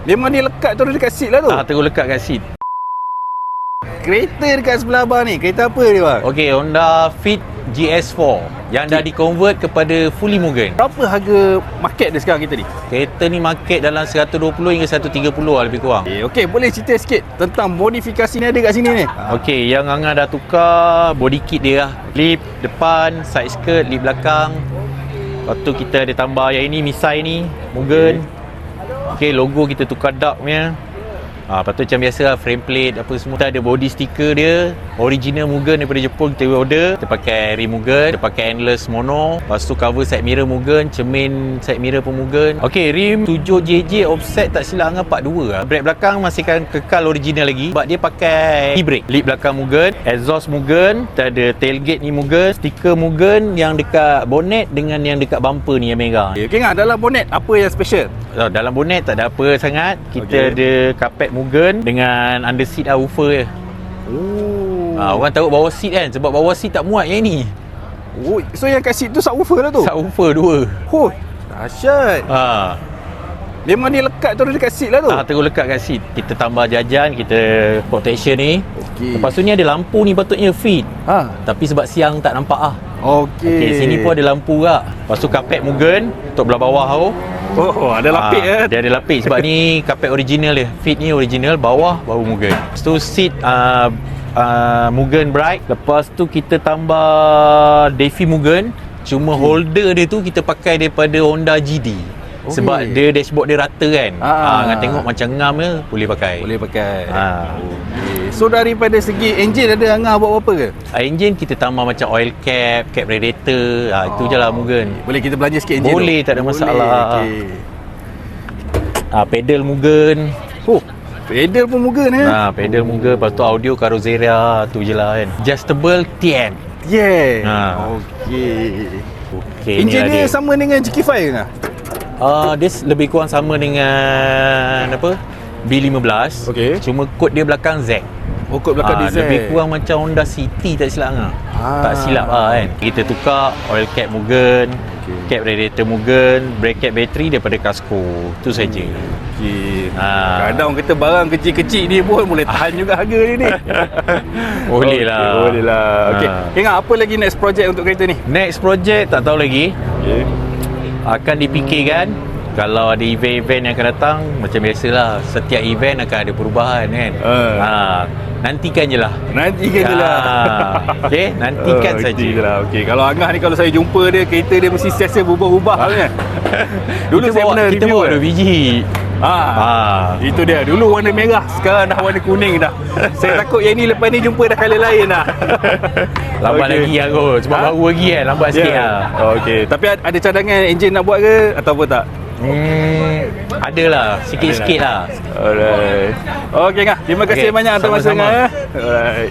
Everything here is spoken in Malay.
Memang dia lekat terus dekat seat lah tu. Terus lekat kat seat. Kereta dekat sebelah abang ni, kereta apa dia bang? Okey, Honda Fit GS4 yang dah di-convert kepada fully Mugen. Berapa harga market dia sekarang kita ni? Kereta ni market dalam 120 hingga 130 lah lebih kurang. Okey, boleh cerita sikit tentang modifikasi ni ada kat sini ni? Okey, yang Angah dah tukar body kit dia lah. Lip depan, side skirt, lip belakang. Lepas tu kita ada tambah yang ini, misai ni, Mugen. Okey, logo kita tukar dark punya. Lepas tu macam biasa lah, frame plate apa semua. Kita ada body sticker dia, original Mugen daripada Jepun kita order. Kita pakai rim Mugen, kita pakai endless mono. Lepas tu cover side mirror Mugen, cermin side mirror pun Mugen. Okey, rim 7JJ offset tak silap dengan 42 lah. Brake belakang masih akan kekal original lagi sebab dia pakai e-brake. Lip belakang Mugen, exhaust Mugen, kita ada tailgate ni Mugen, stiker Mugen yang dekat bonnet dengan yang dekat bumper ni yang merah. Okey Ngah, dalam bonnet apa yang special? Dalam bonnet tak ada apa sangat. Kita ada carpet Mugen dengan under seat woofer je. Orang taruh bawah seat kan, sebab bawah seat tak muat yang ni. So yang kat seat tu subwoofer lah tu? Subwoofer 2. Dahsyat. Memang dia lekat terus dekat seat lah tu? Terus lekat kat seat. Kita tambah jajan, kita protection ni. Lepas tu ni ada lampu ni patutnya fit. Tapi sebab siang tak nampak lah. Okey, sini pun ada lampu tak. Lepas tu carpet Mugen untuk belah bawah tu. Ada lapik Dia ada lapik sebab ni carpet original dia. Fit ni original, bawah baru Mugen. Lepas tu seat Mugen Bright. Lepas tu kita tambah Defi Mugen. Cuma holder dia tu kita pakai daripada Honda GD. Sebab dia dashboard dia rata kan. Nak tengok macam ngam je, boleh pakai. So daripada segi enjin ada Angah buat apa ke? Enjin kita tambah macam oil cap, cap radiator. Itu je lah Mugen. Boleh kita belanja sikit enjin boleh, tak ada masalah. Pedal Mugen. Pedal pun Mugen pedal Mugen. Lepas tu audio Carrozzeria. Tu je lah kan. Adjustable TN. Okey. Enjin dia sama dengan GK5 ke Ngah? Dia lebih kurang sama dengan B15. Cuma kod dia belakang Z. Kod belakang dia Z. Lebih kurang macam Honda City tak silap Angah. Tak silap kan. Kita tukar oil cap Mugen, cap radiator Mugen, brake cap bateri daripada Casco. Itu saja. Kadang kita barang kecil-kecil ni pun boleh tahan juga harga dia ni. Boleh lah. Okey. Ngah, apa lagi next project untuk kereta ni? Next project tak tahu lagi. Akan dipikirkan. Kalau ada event-event yang akan datang, macam biasalah, setiap event akan ada perubahan kan. Nantikan je lah. Okey, nantikan saja. Okey, kalau Angah ni kalau saya jumpa dia, kereta dia mesti sentiasa berubah-ubah kan. Dulu saya pernah kita review bawa 2 biji. Itu dia. Dulu warna merah, sekarang dah warna kuning dah. Saya takut yang ni lepas ni jumpa dah colour lain dah. Lambat lagi lah kot. Sebab baru lagi kan, lambat sikit lah. Okey, tapi ada cadangan enjin nak buat ke atau apa tak? Adalah, sikit-sikit lah. Alright. Okey Ngah, terima kasih banyak atas masa Ngah. Alright.